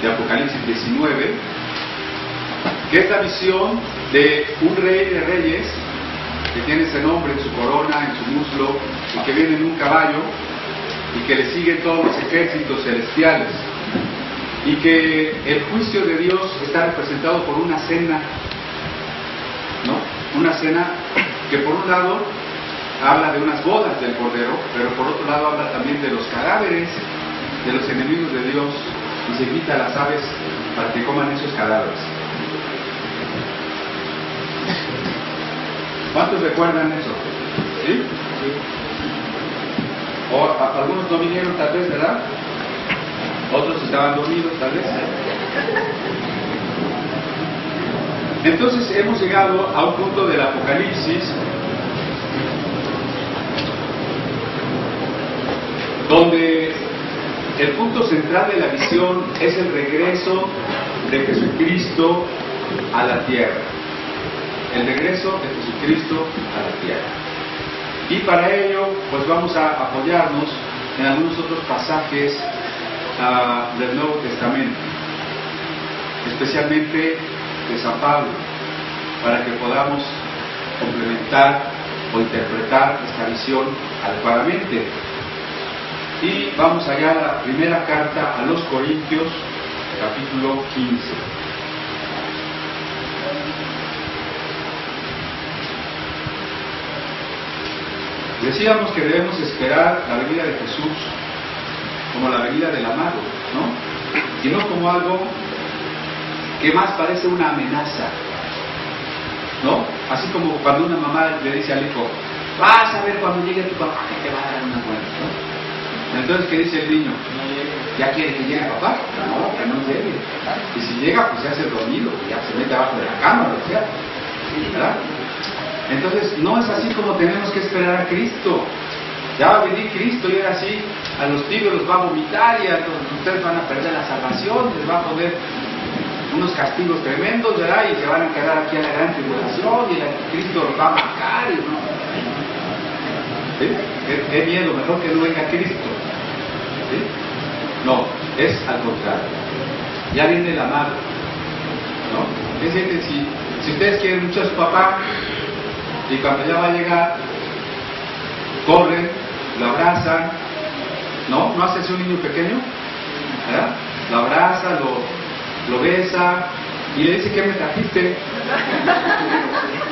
de Apocalipsis 19, que es la visión de un rey de reyes que tiene ese nombre en su corona, en su muslo, y que viene en un caballo y que le siguen todos los ejércitos celestiales, y que el juicio de Dios está representado por una cena, ¿no? Una cena que por un lado habla de unas bodas del Cordero, pero por otro lado habla también de los cadáveres de los enemigos de Dios, y se invita a las aves para que coman esos cadáveres. ¿Cuántos recuerdan eso? ¿Sí? O algunos no vinieron tal vez, ¿verdad? Otros estaban dormidos tal vez. Entonces hemos llegado a un punto del Apocalipsis donde el punto central de la visión es el regreso de Jesucristo a la tierra. El regreso de Jesucristo a la tierra. Y para ello, pues vamos a apoyarnos en algunos otros pasajes del Nuevo Testamento, especialmente de San Pablo, para que podamos complementar o interpretar esta visión adecuadamente. Y vamos allá a la primera carta a los Corintios, capítulo 15. Decíamos que debemos esperar la venida de Jesús como la venida del amado, ¿no? Y no como algo que más parece una amenaza, ¿no? Así como cuando una mamá le dice al hijo, vas a ver cuando llegue tu papá que te va a dar una buena, ¿no? Entonces, ¿qué dice el niño? ¿Ya quiere que llegue papá? No, que no llegue. Y si llega, pues se hace dormido, ya se mete abajo de la cama, lo que sea, ¿verdad? Entonces, no es así como tenemos que esperar a Cristo. Ya va a venir Cristo y ahora sí, a los tibios los va a vomitar y a ustedes van a perder la salvación, les va a poner unos castigos tremendos, ¿verdad? Y se van a quedar aquí a la gran tribulación y el Cristo los va a marcar. Y no. ¿Sí? ¿Qué miedo? Mejor que no venga Cristo. ¿Sí? No, es al contrario. Ya viene el amado, ¿no? Es decir, si ustedes quieren mucho a su papá, y cuando ya va a llegar, corren, lo abrazan, ¿no? ¿No hace así un niño pequeño? ¿Verdad? Lo abraza, lo besa y le dice, ¿qué me trajiste?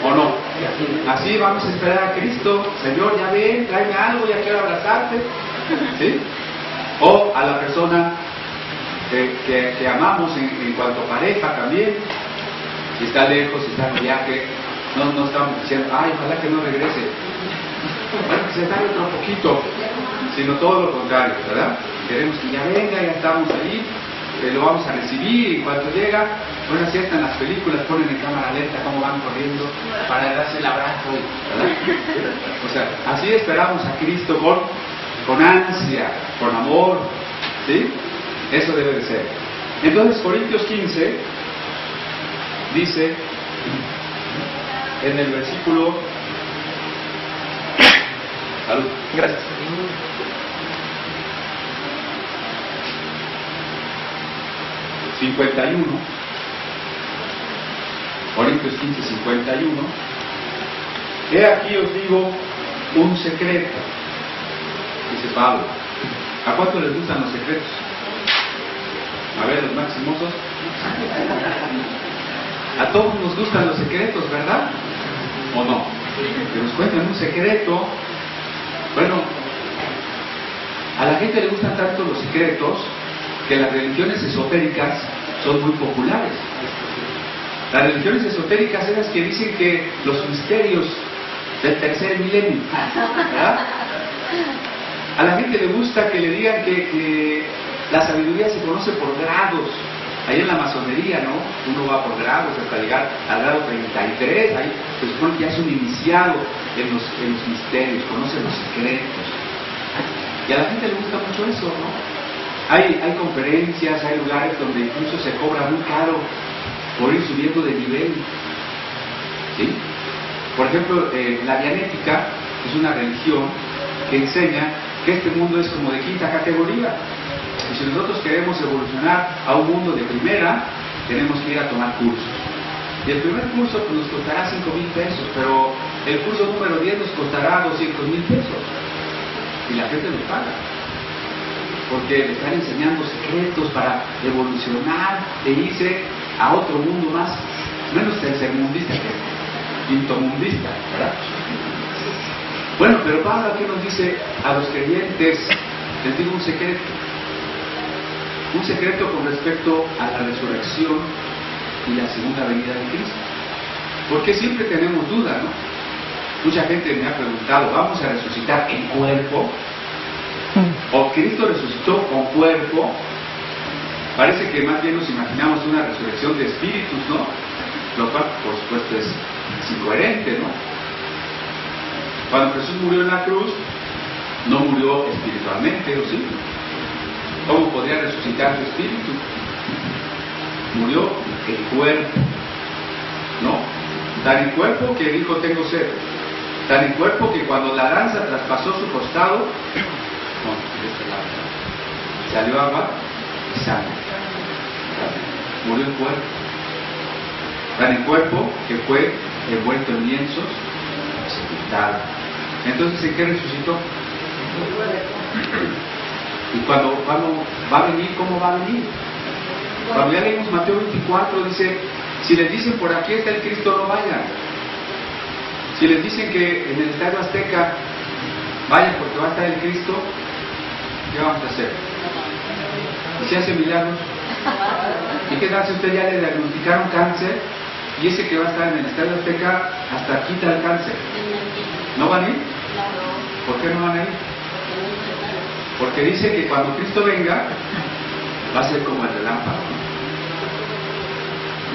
¿O no? Así vamos a esperar a Cristo. Señor, ya ven, tráeme algo, ya quiero abrazarte. ¿Sí? O a la persona que amamos en cuanto a pareja también, si está lejos, si está en viaje. No estamos diciendo, ay, ojalá que no regrese, bueno, que se tarde otro poquito, sino todo lo contrario, ¿verdad? Queremos que ya venga, ya estamos ahí, lo vamos a recibir, y cuando llega, bueno, así están las películas, ponen en cámara lenta cómo van corriendo para darse el abrazo, ¿verdad? O sea, así esperamos a Cristo con ansia, con amor, ¿sí? Eso debe de ser. Entonces, Corintios 15 dice, en el versículo, salud, gracias, 51, Corintios 15, 51, he aquí os digo un secreto, dice Pablo. ¿A cuánto les gustan los secretos? A ver, los maximosos. A todos nos gustan los secretos, ¿verdad? ¿O no? Que nos cuenten un secreto. Bueno, a la gente le gustan tanto los secretos que las religiones esotéricas son muy populares. Las religiones esotéricas son las que dicen que los misterios del tercer milenio, ¿verdad? A la gente le gusta que le digan que la sabiduría se conoce por grados. Ahí en la masonería, ¿no? Uno va por grados hasta llegar al grado 33, ahí se supone que ya es un iniciado en los misterios, conoce los secretos. Y a la gente le gusta mucho eso, ¿no? Hay conferencias, hay lugares donde incluso se cobra muy caro por ir subiendo de nivel. ¿Sí? Por ejemplo, la dianética es una religión que enseña que este mundo es como de quinta categoría. Y si nosotros queremos evolucionar a un mundo de primera, tenemos que ir a tomar cursos. Y el primer curso pues, nos costará 5,000 pesos, pero el curso número 10 nos costará 200,000 pesos. Y la gente lo paga. Porque le están enseñando secretos para evolucionar e irse a otro mundo más, menos tercermundista que quintomundista, ¿verdad? Bueno, pero Pablo aquí nos dice a los creyentes, les digo un secreto con respecto a la resurrección y la segunda venida de Cristo. Porque siempre tenemos duda, ¿no? Mucha gente me ha preguntado, ¿vamos a resucitar en cuerpo? ¿O Cristo resucitó con cuerpo? Parece que más bien nos imaginamos una resurrección de espíritus, ¿no? Lo cual, por supuesto, es incoherente, ¿no? Cuando Jesús murió en la cruz, no murió espiritualmente, ¿o sí? ¿Cómo podría resucitar su espíritu? Murió el cuerpo, ¿no? Tan en cuerpo que dijo, tengo sed. Tan en cuerpo que cuando la lanza traspasó su costado, salió agua y sangre. Murió el cuerpo. Tan en cuerpo que fue envuelto en lienzos, sepultado. Entonces, ¿en qué resucitó? Y cuando va a venir, ¿cómo va a venir? Cuando ya leímos Mateo 24, dice, si les dicen por aquí está el Cristo, no vayan. Si les dicen que en el Estadio Azteca vayan porque va a estar el Cristo, ¿qué vamos a hacer? ¿Y si hace milagros? ¿Y qué tal si usted ya le diagnosticaron cáncer y ese que va a estar en el Estadio Azteca hasta quita el cáncer? ¿No van a ir? ¿Por qué no van a ir? Porque dice que cuando Cristo venga va a ser como el relámpago.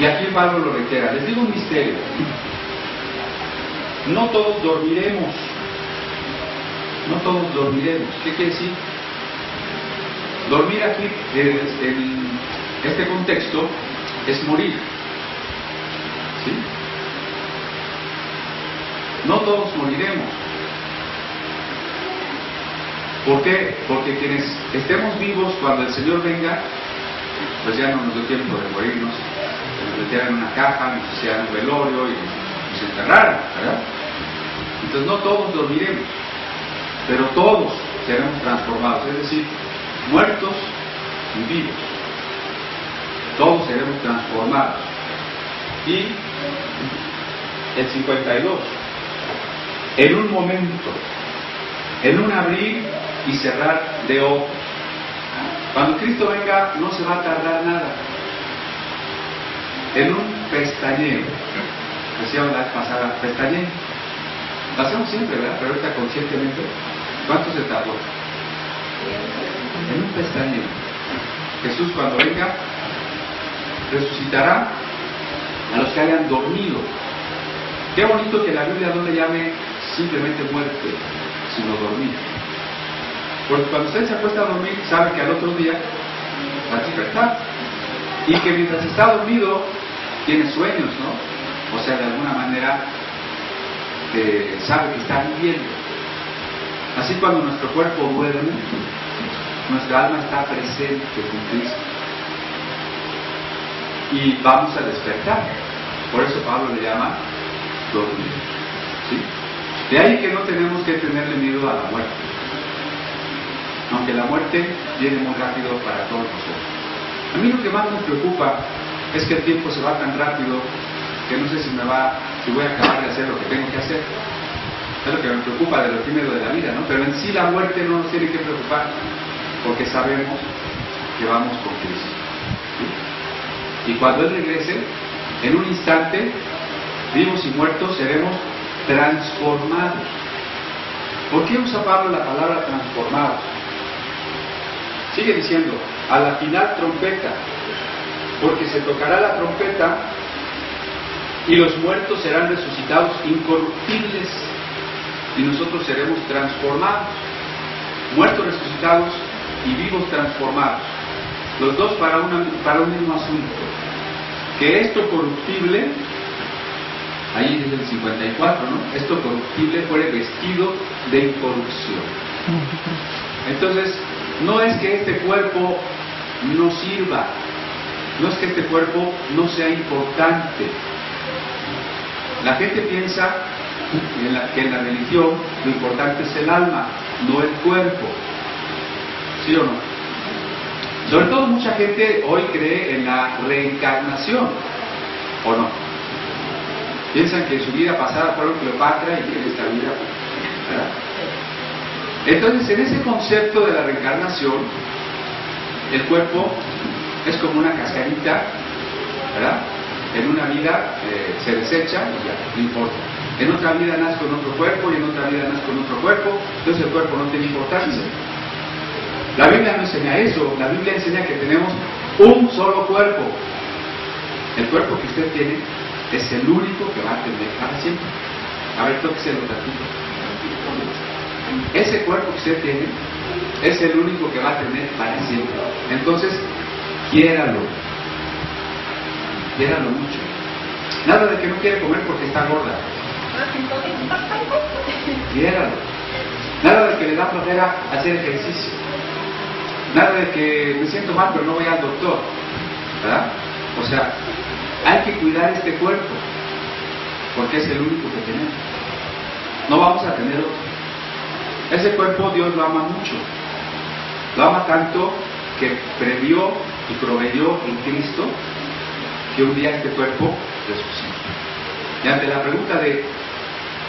Y aquí Pablo lo reitera. Les digo un misterio. No todos dormiremos. No todos dormiremos. ¿Qué quiere decir? Dormir aquí, en este contexto, es morir. ¿Sí? No todos moriremos. ¿Por qué? Porque quienes estemos vivos cuando el Señor venga, pues ya no nos dio tiempo de morirnos, nos metieran en una caja, nos hicieran un velorio y nos enterraran, ¿verdad? Entonces no todos dormiremos, pero todos seremos transformados, es decir, muertos y vivos. Todos seremos transformados. Y el 52, en un momento, en un abrir y cerrar de ojos. Cuando Cristo venga no se va a tardar nada. En un pestañeo. Decíamos la vez pasada, pestañeo. Lo hacemos siempre, ¿verdad? Pero ahorita conscientemente. ¿Cuánto se tardó? En un pestañeo. Jesús cuando venga resucitará a los que hayan dormido. Qué bonito que la Biblia no le llame simplemente muerte, sino dormir. Porque cuando usted se acuesta a dormir, sabe que al otro día va a despertar. Y que mientras está dormido, tiene sueños, ¿no? O sea, de alguna manera, sabe que está viviendo. Así cuando nuestro cuerpo duerme, nuestra alma está presente con Cristo. Y vamos a despertar. Por eso Pablo le llama dormir. ¿Sí? De ahí que no tenemos que tenerle miedo a la muerte. Aunque la muerte viene muy rápido para todos nosotros. A mí lo que más nos preocupa es que el tiempo se va tan rápido que no sé si voy a acabar de hacer lo que tengo que hacer. Es lo que me preocupa de lo primero de la vida, ¿no? Pero en sí la muerte no nos tiene que preocupar, porque sabemos que vamos con Cristo. ¿Sí? Y cuando Él regrese, en un instante, vivos y muertos, seremos transformados. ¿Por qué usa Pablo la palabra transformados? Sigue diciendo, a la final trompeta, porque se tocará la trompeta y los muertos serán resucitados incorruptibles y nosotros seremos transformados, muertos resucitados y vivos transformados, los dos para un mismo asunto, que esto corruptible, ahí es el 54, ¿no? Esto corruptible fuere vestido de incorrupción. Entonces, no es que este cuerpo no sirva, no es que este cuerpo no sea importante. La gente piensa que en la religión lo importante es el alma, no el cuerpo. ¿Sí o no? Sobre todo mucha gente hoy cree en la reencarnación, ¿o no? Piensan que en su vida pasada fueron Cleopatra y que en esta vida, ¿verdad? Entonces, en ese concepto de la reencarnación, el cuerpo es como una cascarita, ¿verdad? En una vida se desecha y ya, no importa. En otra vida nace con otro cuerpo y en otra vida nace con otro cuerpo, entonces el cuerpo no tiene importancia. La Biblia no enseña eso, la Biblia enseña que tenemos un solo cuerpo. El cuerpo que usted tiene es el único que va a tener para siempre. A ver, tóquese los tantito. Ese cuerpo que usted tiene es el único que va a tener para siempre. Entonces, quiéralo. Quiéralo mucho. Nada de que no quiere comer porque está gorda. Quiéralo. Nada de que le da flojera hacer ejercicio. Nada de que me siento mal pero no voy al doctor. ¿Verdad? O sea, hay que cuidar este cuerpo porque es el único que tenemos. No vamos a tener otro. Ese cuerpo Dios lo ama mucho. Lo ama tanto que previó y proveyó en Cristo que un día este cuerpo resucita. Y ante la pregunta de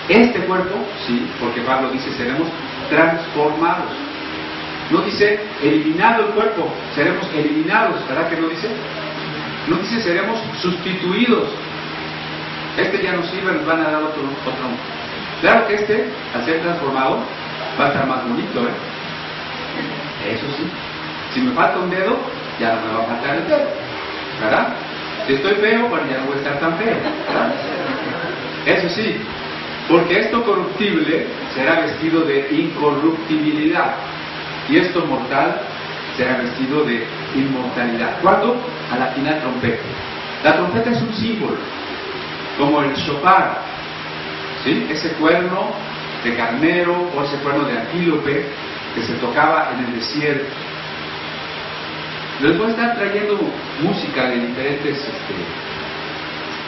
este cuerpo, sí, porque Pablo dice seremos transformados. No dice eliminado el cuerpo, seremos eliminados, ¿verdad que no dice? No dice seremos sustituidos. Este ya no sirve, nos van a dar otro. Claro que este, al ser transformado, va a estar más bonito, ¿eh? Eso sí. Si me falta un dedo, ya no me va a faltar el dedo, ¿verdad? Si estoy feo, bueno, ya no voy a estar tan feo, ¿verdad? Eso sí, porque esto corruptible será vestido de incorruptibilidad y esto mortal será vestido de inmortalidad. ¿Cuándo? A la final trompeta. La trompeta es un símbolo, como el shofar, ¿sí? Ese cuerno de carnero o ese cuerno de antílope que se tocaba en el desierto. Les voy a estar trayendo música de diferentes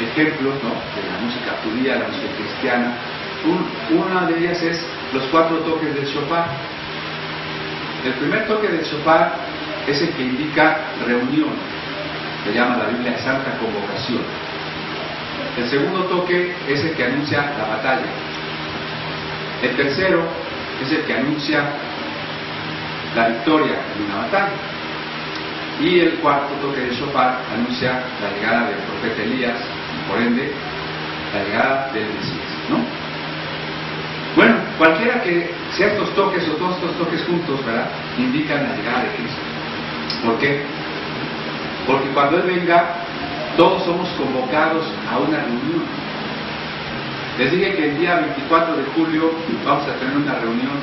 ejemplos, ¿no? De la música judía, la música cristiana. Una de ellas es los 4 toques del shofar. El primer toque del shofar es el que indica reunión, se llama la Biblia Santa Convocación. El segundo toque es el que anuncia la batalla. El tercero es el que anuncia la victoria en una batalla. Y el cuarto toque del shofar anuncia la llegada del profeta Elías y por ende la llegada del Mesías, ¿no? Bueno, cualquiera que sea estos toques o todos estos toques juntos, ¿verdad?, indican la llegada de Cristo. ¿Por qué? Porque cuando Él venga, todos somos convocados a una reunión. Les dije que el día 24 de julio vamos a tener una reunión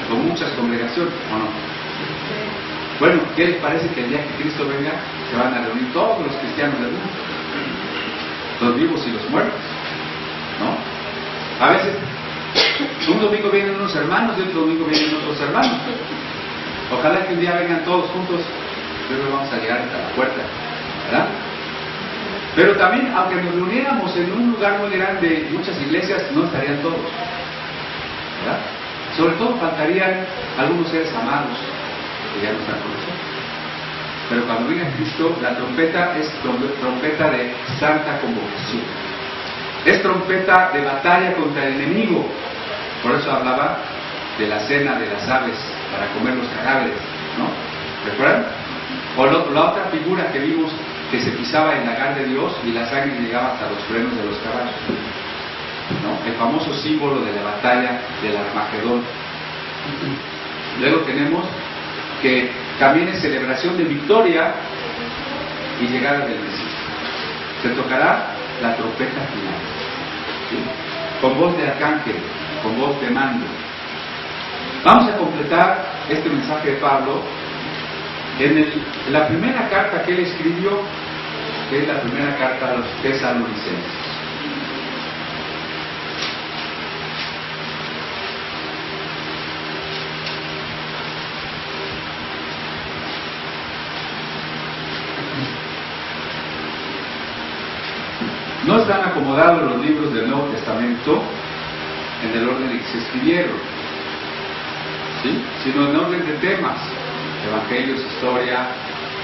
con muchas congregaciones, ¿o no? Bueno, ¿qué les parece que el día que Cristo venga se van a reunir todos los cristianos del mundo? Los vivos y los muertos, ¿no? A veces, un domingo vienen unos hermanos y otro domingo vienen otros hermanos. Ojalá que un día vengan todos juntos, luego vamos a llegar hasta la puerta, ¿verdad? Pero también, aunque nos reuniéramos en un lugar muy grande, muchas iglesias, no estarían todos, ¿verdad? Sobre todo faltarían algunos seres amados que ya no están con nosotros. Pero cuando venga Cristo, la trompeta es trompeta de santa convocación. Es trompeta de batalla contra el enemigo. Por eso hablaba de la cena de las aves para comer los cadáveres, ¿no? ¿Recuerdan? O la otra figura que vimos que se pisaba el lagar de Dios y la sangre llegaba hasta los frenos de los caballos, ¿no? El famoso símbolo de la batalla del Armagedón. Luego tenemos que también es celebración de victoria y llegada del Mesías. Se tocará la trompeta final, ¿sí?, con voz de arcángel, con voz de mando. Vamos a completar este mensaje de Pablo en la primera carta que él escribió, que es la primera carta a los tesalonicenses. No están acomodados los libros del Nuevo Testamento en el orden en que se escribieron, ¿sí? Sino en orden de temas: evangelios, historia,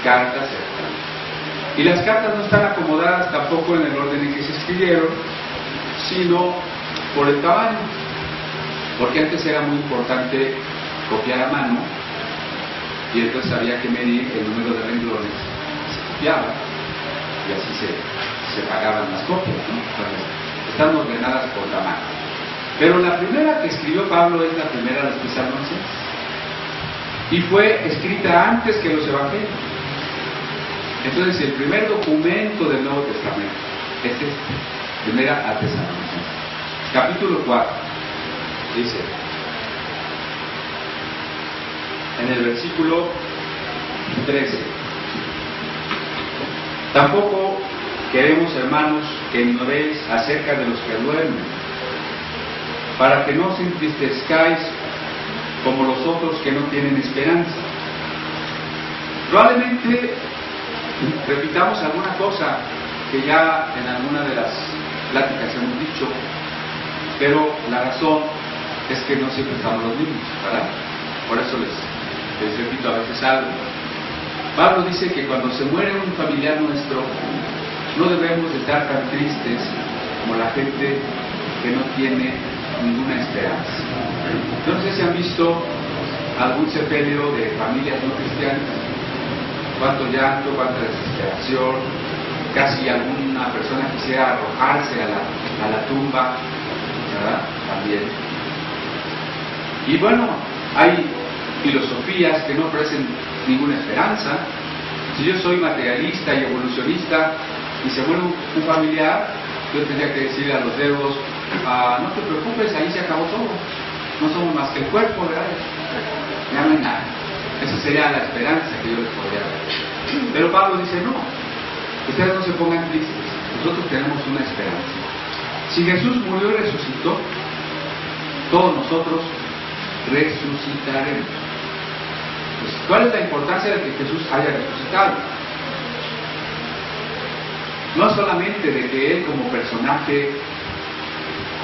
cartas, etc. Y las cartas no están acomodadas tampoco en el orden en que se escribieron, sino por el tamaño, porque antes era muy importante copiar a mano, y entonces había que medir el número de renglones que se copiaba, y así se pagaban las copias, ¿no? Entonces, están ordenadas por tamaño. Pero la primera que escribió Pablo es la primera de los Tesalonicenses, y fue escrita antes que los evangelios. Entonces, el primer documento del Nuevo Testamento es primera a Tesalonicenses. Capítulo 4, dice, en el versículo 13: tampoco queremos, hermanos, que ignoréis acerca de los que duermen, para que no os entristezcáis como los otros que no tienen esperanza. Probablemente repitamos alguna cosa que ya en alguna de las pláticas hemos dicho, pero la razón es que no siempre estamos los mismos, ¿verdad? Por eso les repito a veces algo. Pablo dice que cuando se muere un familiar nuestro, no debemos de estar tan tristes como la gente que no tiene ninguna esperanza. No sé si han visto algún sepelio de familias no cristianas. Cuánto llanto, cuánta desesperación, casi alguna persona quisiera arrojarse a la tumba, ¿verdad? También. Y bueno, hay filosofías que no ofrecen ninguna esperanza. Si yo soy materialista y evolucionista y se muere un familiar, yo tendría que decirle a los dedos: no te preocupes, ahí se acabó todo, no somos más que el cuerpo, ¿verdad? Ya no hay nada. Esa sería la esperanza que yo les podría dar. Pero Pablo dice: no, ustedes no se pongan tristes, nosotros tenemos una esperanza. Si Jesús murió y resucitó, todos nosotros resucitaremos. Pues, ¿cuál es la importancia de que Jesús haya resucitado? No solamente de que Él, como personaje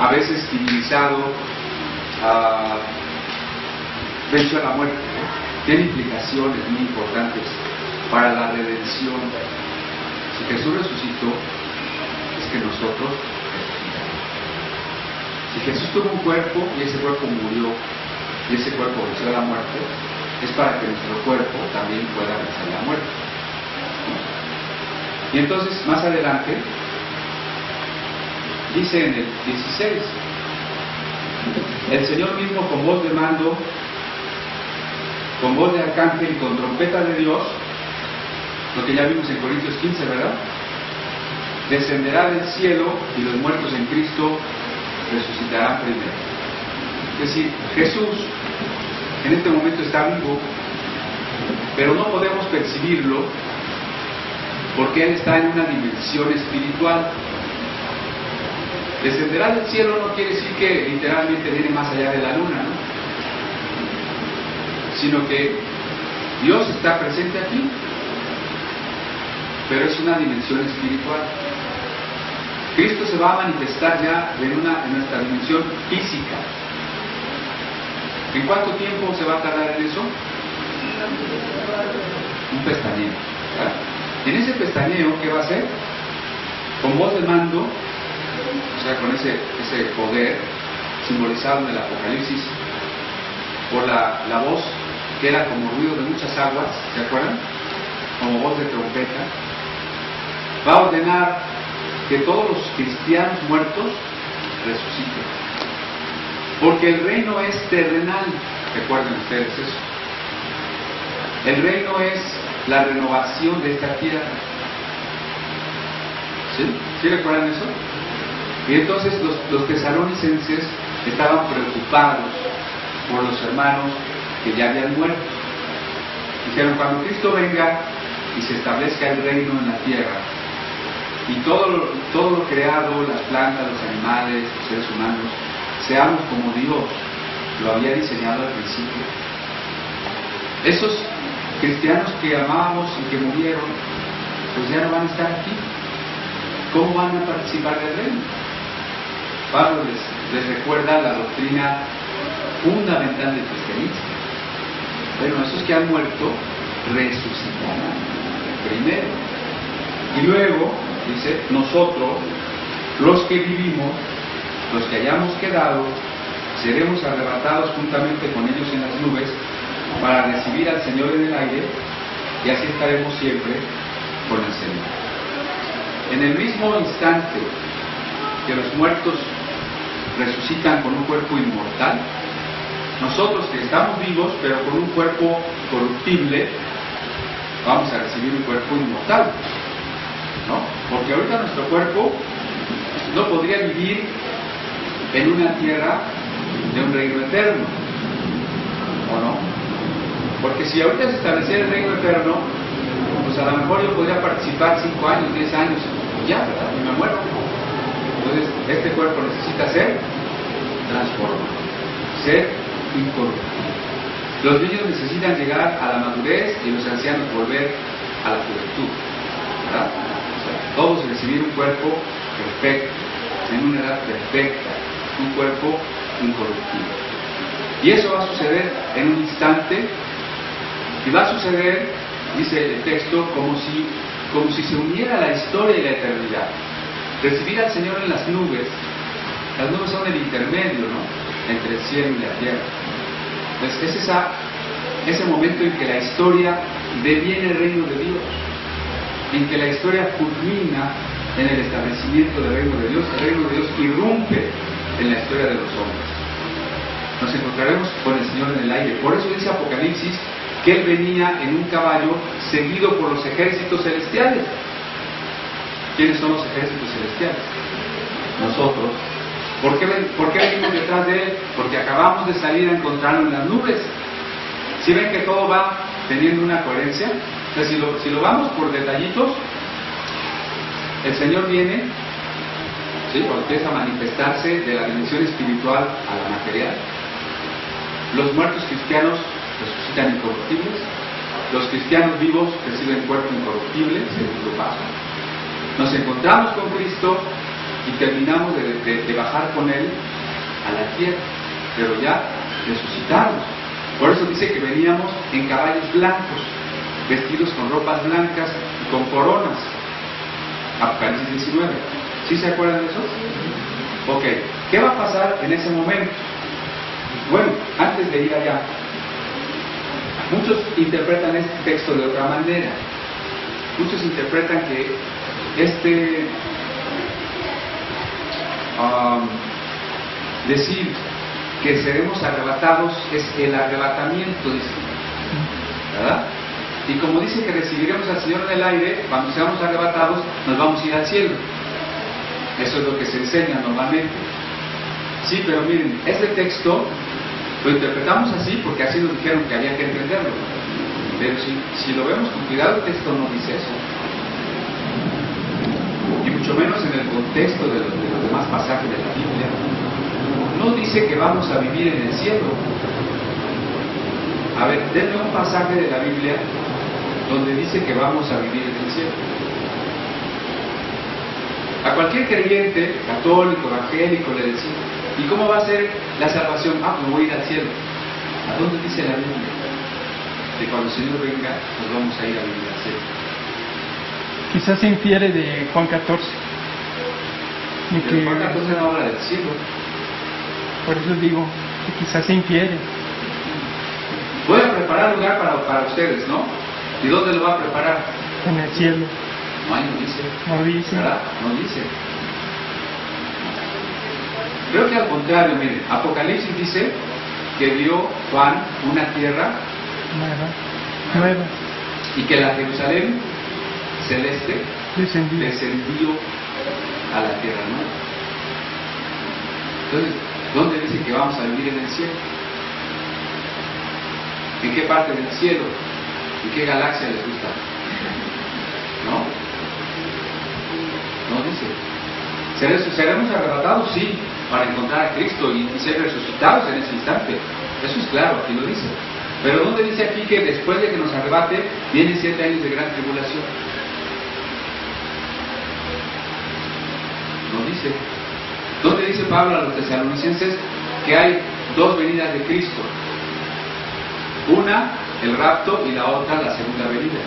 a veces divinizado, venció a la muerte, tiene implicaciones muy importantes para la redención. Si Jesús resucitó, es que nosotros resucitamos. Si Jesús tuvo un cuerpo y ese cuerpo murió y ese cuerpo venció a la muerte, es para que nuestro cuerpo también pueda vencer la muerte. Y entonces, más adelante, dice en el 16: el Señor mismo, con voz de mando, con voz de arcángel y con trompeta de Dios, lo que ya vimos en Corintios 15, ¿verdad?, descenderá del cielo, y los muertos en Cristo resucitarán primero. Es decir, Jesús en este momento está vivo, pero no podemos percibirlo porque Él está en una dimensión espiritual. Descenderá del cielo no quiere decir que literalmente viene más allá de la luna, ¿no? Sino que Dios está presente aquí, pero es una dimensión espiritual. Cristo se va a manifestar ya en nuestra dimensión física. ¿En cuánto tiempo se va a tardar en eso? Un pestañeo, ¿verdad? En ese pestañeo, ¿qué va a hacer? Con voz de mando, o sea, con ese poder simbolizado en el Apocalipsis, por la voz que era como ruido de muchas aguas, ¿se acuerdan? Como voz de trompeta, va a ordenar que todos los cristianos muertos resuciten. Porque el reino es terrenal, recuerden ustedes eso. El reino es la renovación de esta tierra. ¿Sí? ¿Sí recuerdan eso? Y entonces los tesalonicenses estaban preocupados por los hermanos que ya habían muerto. Dijeron: cuando Cristo venga y se establezca el reino en la tierra, y todo lo creado, las plantas, los animales, los seres humanos, seamos como Dios lo había diseñado al principio, esos cristianos que amábamos y que murieron, pues ya no van a estar aquí. ¿cómo van a participar del reino? Pablo les recuerda la doctrina fundamental del cristianismo. Bueno, esos que han muerto resucitarán primero. Y luego, dice, nosotros, los que vivimos, los que hayamos quedado, seremos arrebatados juntamente con ellos en las nubes para recibir al Señor en el aire, y así estaremos siempre con el Señor. En el mismo instante que los muertos resucitan con un cuerpo inmortal, nosotros que estamos vivos pero con un cuerpo corruptible, vamos a recibir un cuerpo inmortal, ¿no? Porque ahorita nuestro cuerpo no podría vivir en una tierra de un reino eterno, ¿o no? Porque si ahorita se estableciera el reino eterno, pues a lo mejor yo podría participar 5 años, 10 años, ya, ¿verdad? Y me muero. Entonces, este cuerpo necesita ser transformado, ser incorruptible. Los niños necesitan llegar a la madurez y los ancianos volver a la juventud, ¿verdad? O sea, todos recibir un cuerpo perfecto, en una edad perfecta, un cuerpo incorruptible. Y eso va a suceder en un instante, y va a suceder, dice el texto, como si se uniera la historia y la eternidad. Recibir al Señor en las nubes son el intermedio, ¿no?, entre el cielo y la tierra. Entonces es ese momento en que la historia deviene el reino de Dios, en que la historia culmina en el establecimiento del reino de Dios. El reino de Dios irrumpe en la historia de los hombres. Nos encontraremos con el Señor en el aire. Por eso dice Apocalipsis que Él venía en un caballo seguido por los ejércitos celestiales. ¿Quiénes son los ejércitos celestiales? Nosotros. ¿Por qué venimos detrás de Él? Porque acabamos de salir a encontrarlo en las nubes. ¿Sí ven que todo va teniendo una coherencia? Entonces, si lo vamos por detallitos, el Señor viene, ¿sí?, cuando empieza a manifestarse de la dimensión espiritual a la material. Los muertos cristianos resucitan incorruptibles. Los cristianos vivos reciben cuerpo incorruptible, segundo paso. Nos encontramos con Cristo y terminamos de bajar con Él a la tierra, pero ya resucitados. Por eso dice que veníamos en caballos blancos, vestidos con ropas blancas y con coronas. Apocalipsis 19. ¿Sí se acuerdan de eso? Ok. ¿Qué va a pasar en ese momento? Bueno, antes de ir allá, muchos interpretan este texto de otra manera. Muchos interpretan que decir que seremos arrebatados es el arrebatamiento, dice, ¿verdad? Y como dice que recibiremos al Señor en el aire, cuando seamos arrebatados nos vamos a ir al cielo. Eso es lo que se enseña normalmente. Sí, pero miren, este texto lo interpretamos así porque así nos dijeron que había que entenderlo. Pero si lo vemos con cuidado, el texto no dice eso. Y mucho menos en el contexto de los demás pasajes de la Biblia. No dice que vamos a vivir en el cielo. A ver, denme un pasaje de la Biblia donde dice que vamos a vivir en el cielo. A cualquier creyente, católico, evangélico, le decimos, ¿y cómo va a ser la salvación? Pues voy a ir al cielo. ¿A dónde dice la Biblia? Que cuando el Señor venga, nos vamos a ir a vivir al cielo. Quizás se infiere de Juan 14. Pero Juan 14 no habla del cielo. Por eso digo que quizás se infiere. Voy a preparar lugar para ustedes, ¿no? ¿Y dónde lo va a preparar? En el cielo. No, ahí no dice. No dice. ¿Verdad? No dice. Creo que al contrario, miren, Apocalipsis dice que vio Juan una tierra nueva. Y que la Jerusalén celeste descendió a la tierra nueva. Entonces, ¿dónde dice que vamos a vivir en el cielo? ¿En qué parte del cielo? ¿En qué galaxia les gusta? ¿No? No dice. ¿Seremos arrebatados? Sí, para encontrar a Cristo y ser resucitados en ese instante. Eso es claro, aquí lo dice. Pero ¿dónde dice aquí que después de que nos arrebate vienen 7 años de gran tribulación? dice. ¿Dónde dice Pablo a los tesalonicenses que hay dos venidas de Cristo? Una, el rapto, y la otra, la segunda venida.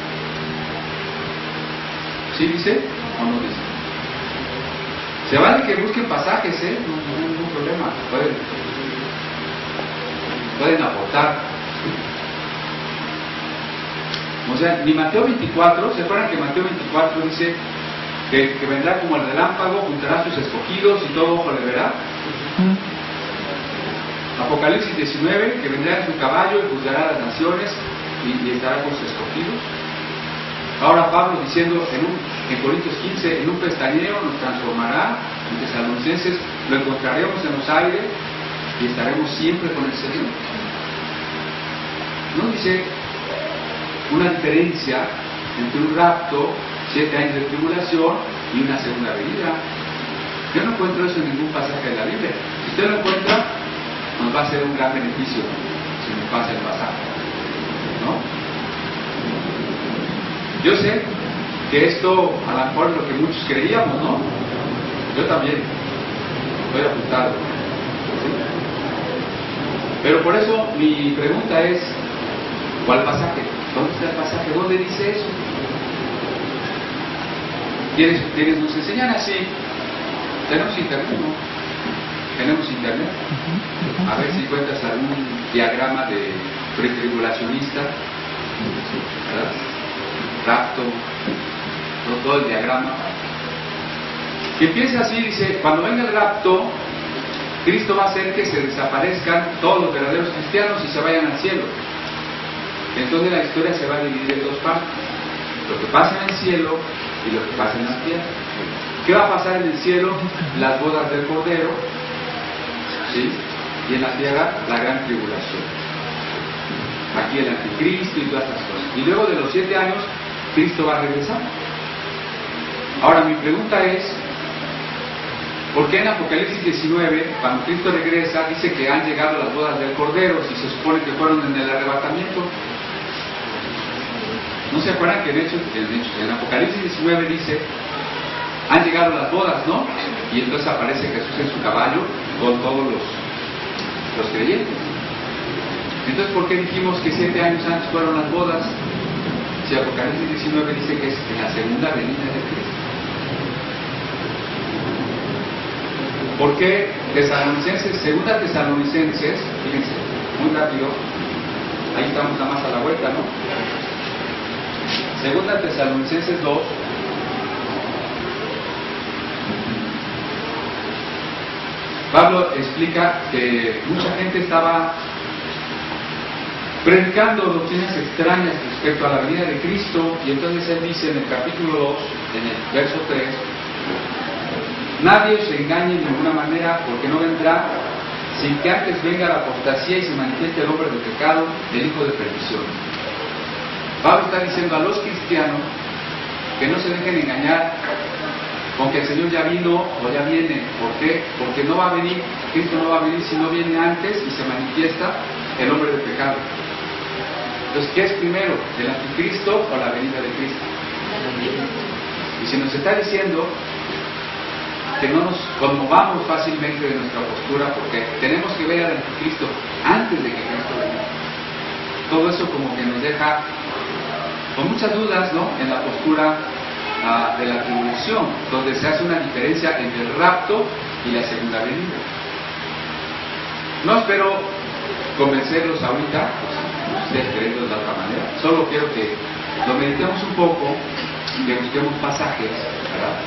¿Sí dice o no dice? Se vale que busquen pasajes, no hay ningún problema, pueden aportar. O sea, ni Mateo 24, ¿se acuerdan que Mateo 24 dice que vendrá como el relámpago, juntará a sus escogidos y todo ojo le verá? Apocalipsis 19, que vendrá en su caballo y juzgará a las naciones y estará con sus escogidos. Ahora Pablo diciendo en Corintios 15, en un pestañeo nos transformará. En Tesalonicenses lo encontraremos en los aires y estaremos siempre con el Señor. No dice una diferencia entre un rapto, 7 años de tribulación y una segunda venida. Yo no encuentro eso en ningún pasaje de la Biblia. Si usted lo encuentra, nos va a ser un gran beneficio si nos pasa el pasaje, ¿no? Yo sé que esto a lo mejor es lo que muchos creíamos, ¿no? Yo también estoy apuntado, ¿sí? Pero por eso mi pregunta es, ¿cuál pasaje? ¿Dónde está el pasaje? ¿Dónde dice eso? ¿Quiénes nos enseñan así? ¿Tenemos internet? ¿No? ¿Tenemos internet? A ver si encuentras algún diagrama de pretribulacionista, ¿verdad? Rapto, todo el diagrama. Que empieza así, dice, cuando venga el rapto, Cristo va a hacer que se desaparezcan todos los verdaderos cristianos y se vayan al cielo. Entonces la historia se va a dividir en dos partes: lo que pasa en el cielo y lo que pasa en la tierra. ¿Qué va a pasar en el cielo? Las bodas del Cordero, ¿sí? Y en la tierra la gran tribulación. Aquí el anticristo y todas estas cosas. Y luego de los 7 años, Cristo va a regresar. Ahora mi pregunta es, ¿por qué en Apocalipsis 19, cuando Cristo regresa, dice que han llegado las bodas del Cordero, si se supone que fueron en el arrebatamiento? ¿No se acuerdan que en Apocalipsis 19 dice, han llegado las bodas, ¿no? Y entonces aparece Jesús en su caballo con todos los creyentes. Entonces, ¿por qué dijimos que 7 años antes fueron las bodas? Si Apocalipsis 19 dice que es en la segunda venida de Cristo. ¿Por qué Tesalonicenses, segunda Tesalonicenses, fíjense, muy rápido, ahí estamos nada más a la vuelta, ¿no? Segunda Tesalonicenses 2, Pablo explica que mucha gente estaba predicando doctrinas extrañas respecto a la venida de Cristo, y entonces él dice en el capítulo 2, en el verso 3, nadie os engañe de ninguna manera, porque no vendrá sin que antes venga la apostasía y se manifieste el hombre de pecado, el hijo de perdición. Pablo está diciendo a los cristianos que no se dejen engañar con que el Señor ya vino o ya viene. ¿Por qué? Porque no va a venir, Cristo no va a venir si no viene antes y se manifiesta el hombre de pecado. Entonces, ¿qué es primero? ¿El anticristo o la venida de Cristo? Y si nos está diciendo que no nos conmovamos fácilmente de nuestra postura, porque tenemos que ver al anticristo antes de que Cristo venga, todo eso como que nos deja con muchas dudas, ¿no?, en la postura de la tribulación, donde se hace una diferencia entre el rapto y la segunda venida. No espero convencerlos ahorita, pues, ustedes creen de otra manera, solo quiero que lo meditemos un poco, que busquemos pasajes, ¿verdad?,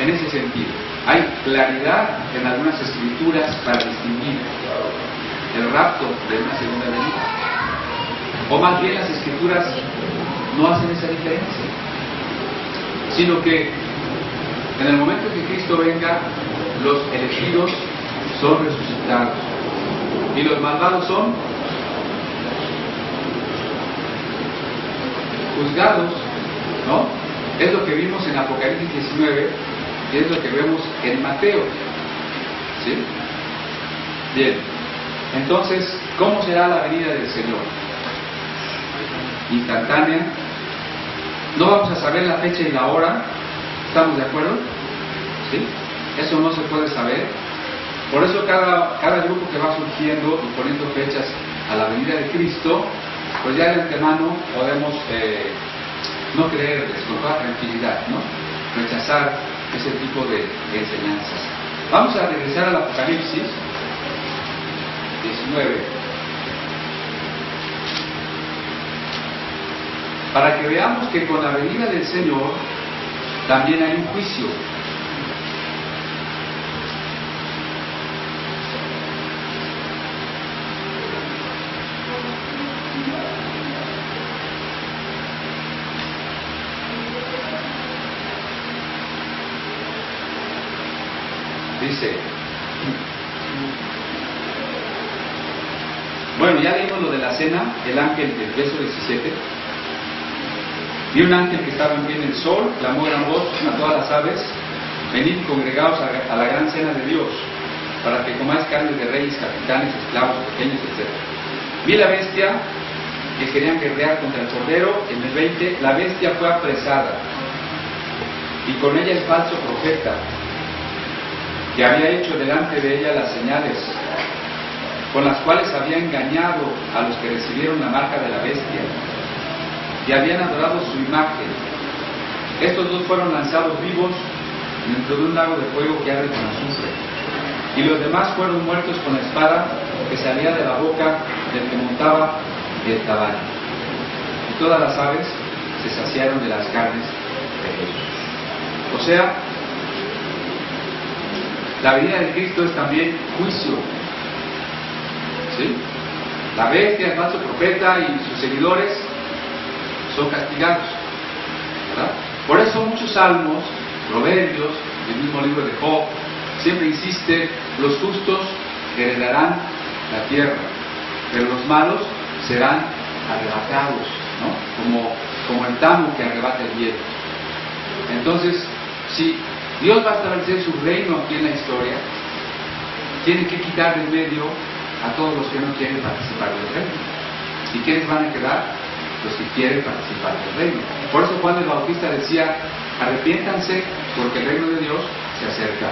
en ese sentido. Hay claridad en algunas escrituras para distinguir el rapto de una segunda venida, o más bien las escrituras no hacen esa diferencia, sino que en el momento en que Cristo venga, los elegidos son resucitados y los malvados son juzgados, ¿no? Es lo que vimos en Apocalipsis 19 y es lo que vemos en Mateo, ¿sí? Bien, entonces, ¿cómo será la venida del Señor? Instantánea. No vamos a saber la fecha y la hora, ¿estamos de acuerdo? ¿Sí? Eso no se puede saber. Por eso cada grupo que va surgiendo y poniendo fechas a la venida de Cristo, pues ya de antemano podemos no creerles con toda tranquilidad, ¿no? Rechazar ese tipo de enseñanzas. Vamos a regresar al Apocalipsis 19 para que veamos que con la venida del Señor también hay un juicio. Dice, bueno, ya leímos lo de la cena, el ángel del verso 17. Vi un ángel que estaba en pie en el sol, clamó gran voz a todas las aves: venid y congregaos a la gran cena de Dios, para que comáis carne de reyes, capitanes, esclavos, pequeños, etc. Vi la bestia que querían guerrear contra el cordero. En el 20, la bestia fue apresada, y con ella el falso profeta, que había hecho delante de ella las señales, con las cuales había engañado a los que recibieron la marca de la bestia y habían adorado su imagen. Estos dos fueron lanzados vivos dentro de un lago de fuego que arde con azufre, y los demás fueron muertos con la espada que salía de la boca del que montaba el caballo. Y todas las aves se saciaron de las carnes de ellos. O sea, la venida de Cristo es también juicio. ¿Sí? La bestia, el falso profeta y sus seguidores son castigados, ¿verdad? Por eso muchos salmos, proverbios, el mismo libro de Job, siempre insiste: los justos heredarán la tierra, pero los malos serán arrebatados, ¿no? Como el tamo que arrebata el hielo. Entonces, si Dios va a establecer su reino aquí en la historia, tiene que quitar de en medio a todos los que no quieren participar del reino. ¿Y quiénes van a quedar? Los que quieren participar del reino. Por eso Juan el Bautista decía: arrepiéntanse, porque el reino de Dios se acerca.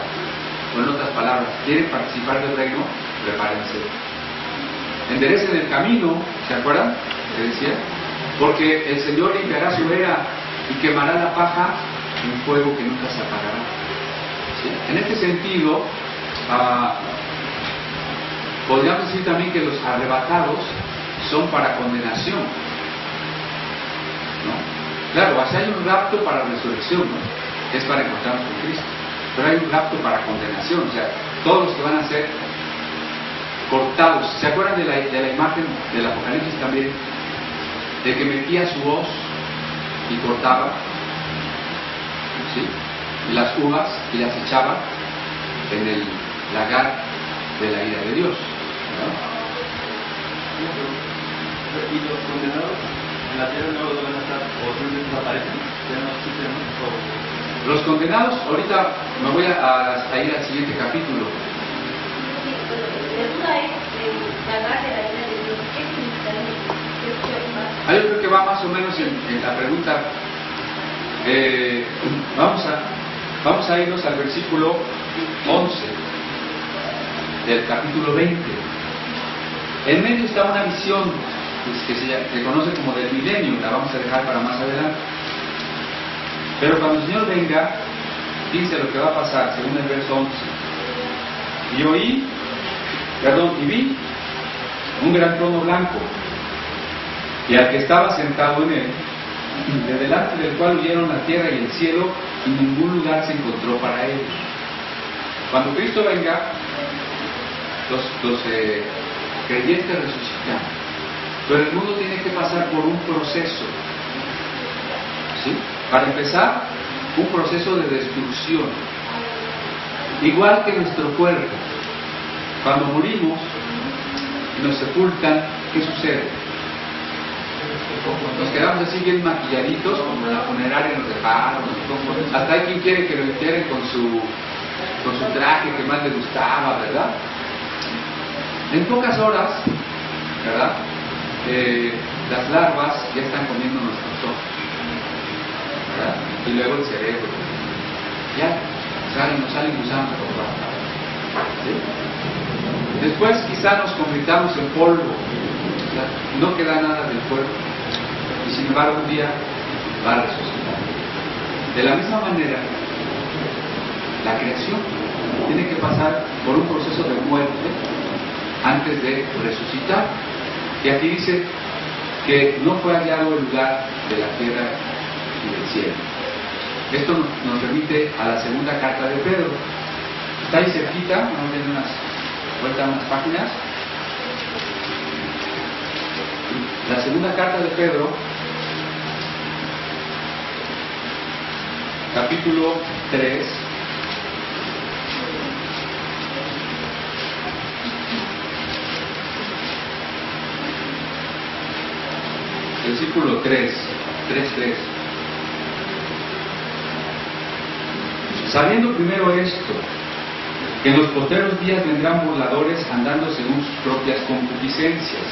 O en otras palabras, quieren participar del reino, prepárense. Enderecen el camino, ¿se acuerdan? Que decía, porque el Señor limpiará su era y quemará la paja en fuego que nunca se apagará. ¿Sí? En este sentido, podríamos decir también que los arrebatados son para condenación, ¿no? Claro, así hay un rapto para resurrección, ¿no? Es para encontrarnos con Cristo, pero hay un rapto para condenación, o sea, todos los que van a ser cortados. ¿Se acuerdan de la imagen del Apocalipsis también? De que metía su hoz y cortaba, ¿sí? Y las uvas y las echaba en el lagar de la ira de Dios, ¿no? ¿Y los condenados en la tierra no van a estar o simplemente desaparecen? ¿Ya no existen? O... Los condenados, ahorita me voy a ir al siguiente capítulo. Yo creo que va más o menos en la pregunta. Vamos a irnos al versículo 11 del capítulo 20. En medio está una visión que se conoce como del milenio, la vamos a dejar para más adelante. Pero cuando el Señor venga, dice lo que va a pasar, según el verso 11. Y vi un gran trono blanco, y al que estaba sentado en él, de delante del cual huyeron la tierra y el cielo, y ningún lugar se encontró para ellos. Cuando Cristo venga, los creyentes resucitan, pero el mundo tiene que pasar por un proceso, ¿sí? Para empezar, un proceso de destrucción, igual que nuestro cuerpo. Cuando morimos y nos sepultan, ¿qué sucede? Nos quedamos así bien maquilladitos, como en la funeraria nos dejaron. Hasta hay quien quiere que lo entierren con su traje que más le gustaba, ¿verdad? En pocas horas, ¿verdad? Las larvas ya están comiendo nuestros ojos, ¿verdad? Y luego el cerebro. Ya, nos salen gusanos por abajo. ¿Sí? Después quizá nos convirtamos en polvo, o sea, no queda nada del cuerpo, y sin embargo un día va a resucitar. De la misma manera, la creación tiene que pasar por un proceso de muerte antes de resucitar. Y aquí dice que no fue hallado el lugar de la tierra y del cielo. Esto nos remite a la segunda carta de Pedro. Está ahí cerquita, vamos a ver vuelta a unas páginas. La segunda carta de Pedro, capítulo 3, versículo 3, 3:3. Sabiendo primero esto, que en los postreros días vendrán burladores andando según sus propias concupiscencias.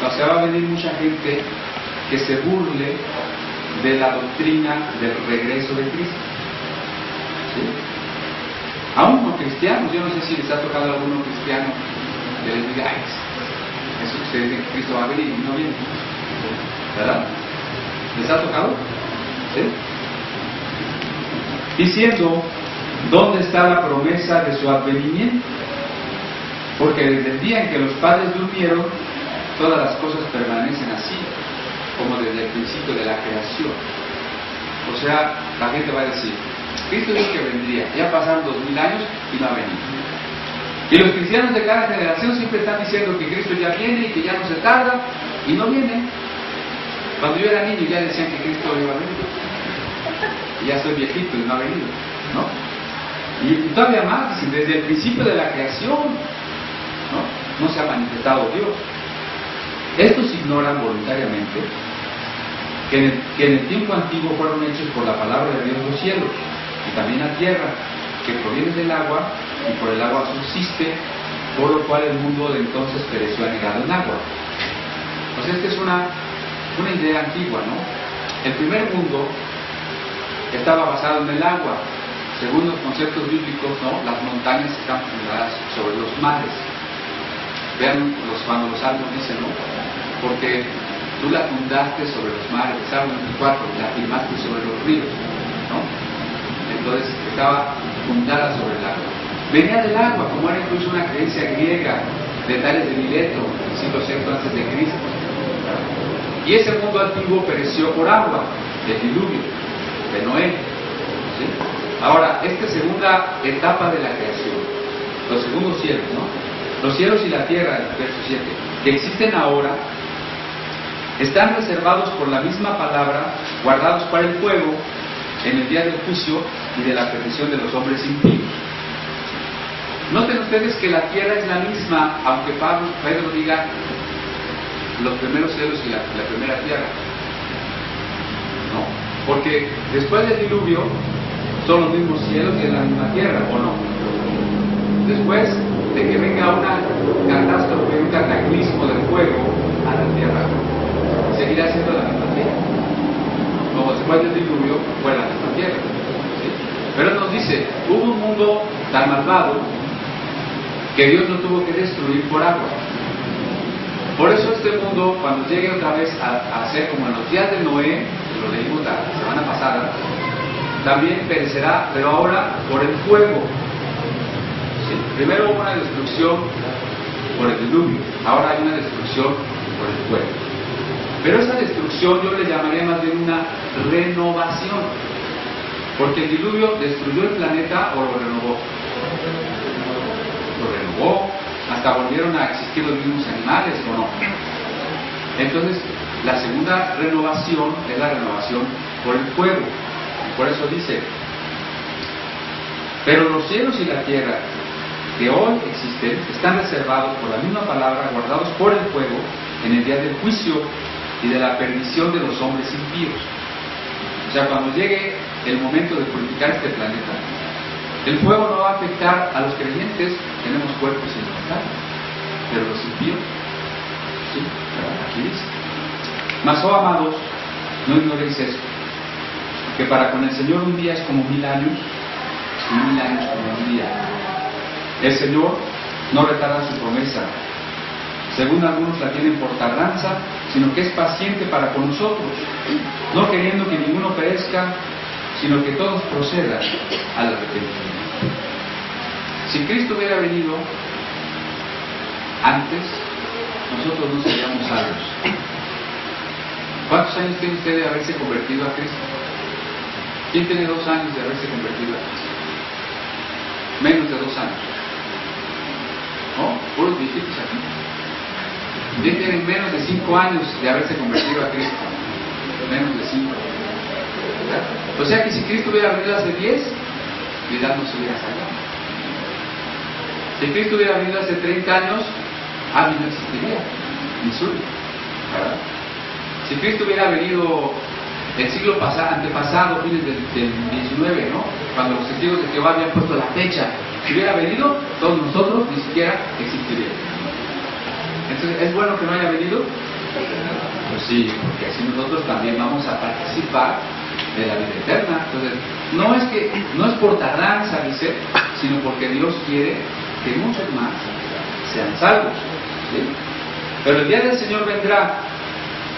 O sea, va a venir mucha gente que se burle de la doctrina del regreso de Cristo. ¿Sí? Aún no cristianos, yo no sé si les ha tocado a alguno cristiano que les diga, ay, eso que ustedes dicen que Cristo va a venir y no viene. ¿Verdad? ¿Les ha tocado? ¿Sí? Diciendo, ¿dónde está la promesa de su advenimiento? Porque desde el día en que los padres durmieron, todas las cosas permanecen así, como desde el principio de la creación. O sea, la gente va a decir, Cristo dijo que vendría, ya pasaron 2000 años y no ha venido. Y los cristianos de cada generación siempre están diciendo que Cristo ya viene y que ya no se tarda, y no viene. Cuando yo era niño ya decían que Cristo iba a venir. Y ya soy viejito y no ha venido, ¿no? Y todavía más, dicen, desde el principio de la creación, ¿no? No se ha manifestado Dios. Estos ignoran voluntariamente que en el tiempo antiguo fueron hechos por la palabra de Dios los cielos, y también la tierra, que proviene del agua, y por el agua subsiste, por lo cual el mundo de entonces pereció anegado en agua. Pues esta es una idea antigua, ¿no? El primer mundo estaba basado en el agua, según los conceptos bíblicos, ¿no? Las montañas están fundadas sobre los mares. Vean cuando los salmos dicen, ¿no? Porque tú la fundaste sobre los mares, Salmo 24, la firmaste sobre los ríos, ¿no? Entonces estaba fundada sobre el agua. Venía del agua, como era incluso una creencia griega de Tales de Mileto, siglo VI antes de Cristo. Y ese mundo antiguo pereció por agua, del diluvio, de Noé. ¿Sí? Ahora, esta segunda etapa de la creación, los segundos cielos, ¿no? Los cielos y la tierra, verso 7, que existen ahora, están reservados por la misma palabra, guardados para el fuego, en el día del juicio y de la perdición de los hombres impíos. Noten ustedes que la tierra es la misma, aunque Pedro diga los primeros cielos y la primera tierra. No, porque después del diluvio son los mismos cielos y es la misma tierra, ¿o no? Después de que venga una catástrofe, un cataclismo del fuego a la tierra, seguirá siendo la misma tierra. Como después del diluvio fue la misma tierra. ¿Sí? Pero nos dice, hubo un mundo tan malvado que Dios no tuvo que destruir por agua. Por eso este mundo, cuando llegue otra vez a ser como en los días de Noé, que lo leímos la semana pasada, también perecerá, pero ahora por el fuego. ¿Sí? Primero hubo una destrucción por el diluvio, ahora hay una destrucción por el fuego. Pero esa destrucción yo le llamaría más bien una renovación, porque el diluvio destruyó el planeta o lo renovó. Lo renovó, hasta volvieron a existir los mismos animales, ¿o no? Entonces, la segunda renovación es la renovación por el fuego. Por eso dice, pero los cielos y la tierra que hoy existen están reservados por la misma palabra, guardados por el fuego en el día del juicio y de la perdición de los hombres impíos. O sea, cuando llegue el momento de purificar este planeta, el fuego no va a afectar a los creyentes, tenemos cuerpos inmortales, pero los impíos, ¿sí? Aquí dice. Mas, oh amados, no ignoréis esto, que para con el Señor un día es como 1000 años, y 1000 años como un día. El Señor no retarda su promesa, según algunos la tienen por tardanza, sino que es paciente para con nosotros, no queriendo que ninguno perezca, sino que todos procedan al arrepentimiento. Si Cristo hubiera venido antes, nosotros no seríamos salvos. ¿Cuántos años tiene usted de haberse convertido a Cristo? ¿Quién tiene 2 años de haberse convertido a Cristo? Menos de 2 años. ¿No? Puros viejitos aquí. ¿Quién tiene menos de 5 años de haberse convertido a Cristo? Menos de 5. ¿Verdad? O sea que si Cristo hubiera venido hace 10, Vidal no se hubiera salvado. Si Cristo hubiera venido hace 30 años, Abby no existiría, ni Suri, ¿verdad? Si Cristo hubiera venido el siglo antepasado, fines del 19, ¿no? Cuando los testigos de Jehová habían puesto la fecha, si hubiera venido, todos nosotros ni siquiera existiríamos. Entonces, ¿es bueno que no haya venido? Pues sí, porque así nosotros también vamos a participar de la vida eterna. Entonces, no es por tardanza, dice, sino porque Dios quiere que muchos más sean salvos, ¿sí? Pero el día del Señor vendrá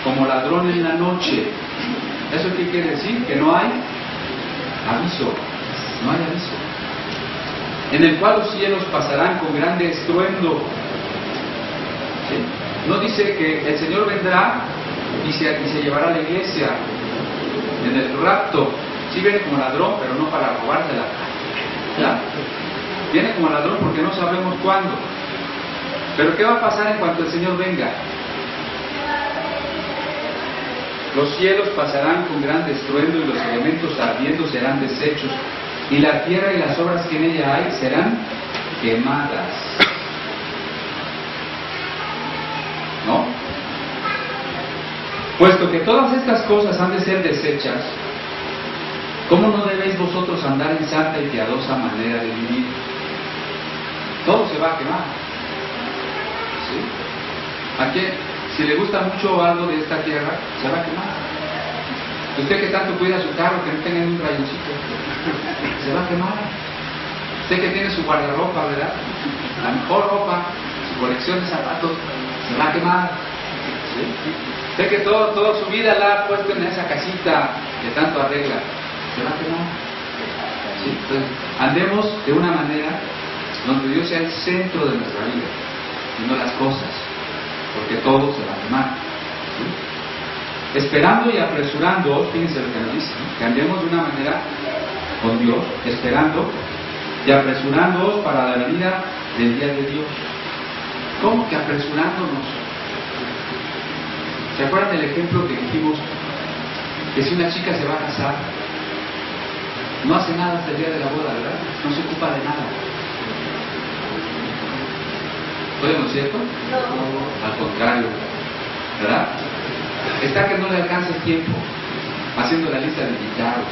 como ladrón en la noche. ¿Eso qué quiere decir? Que no hay aviso, no hay aviso. En el cual los cielos pasarán con grande estruendo. ¿Sí? No dice que el Señor vendrá y se llevará a la iglesia en el rapto. Sí viene como ladrón, pero no para robársela. ¿Ya? Viene como ladrón porque no sabemos cuándo. Pero ¿qué va a pasar en cuanto el Señor venga? Los cielos pasarán con grande estruendo y los elementos ardiendo serán deshechos, y la tierra y las obras que en ella hay serán quemadas. ¿No? Puesto que todas estas cosas han de ser deshechas, ¿cómo no debéis vosotros andar en santa y piadosa manera de vivir? Todo se va a quemar. ¿Sí? ¿A quién? Si le gusta mucho algo de esta tierra, se va a quemar. Usted que tanto cuida su carro, que no tenga un rayoncito, se va a quemar. Usted que tiene su guardarropa, ¿verdad? La mejor ropa, su colección de zapatos, se va a quemar. ¿Sí? Usted que toda su vida la ha puesto en esa casita que tanto arregla, se va a quemar. ¿Sí? Entonces, andemos de una manera donde Dios sea el centro de nuestra vida y no las cosas, porque todo se va a quemar. ¿Sí? Esperando y apresurándoos, fíjense lo que nos dice, ¿no? Que andemos de una manera con Dios, esperando y apresurándoos para la venida del día de Dios. ¿Cómo que apresurándonos? ¿Se acuerdan del ejemplo que dijimos? Que si una chica se va a casar, no hace nada hasta el día de la boda, ¿verdad? No se ocupa de nada. ¿Oye, no es cierto? No. Al contrario, ¿verdad? Está que no le alcanza el tiempo, haciendo la lista de invitados,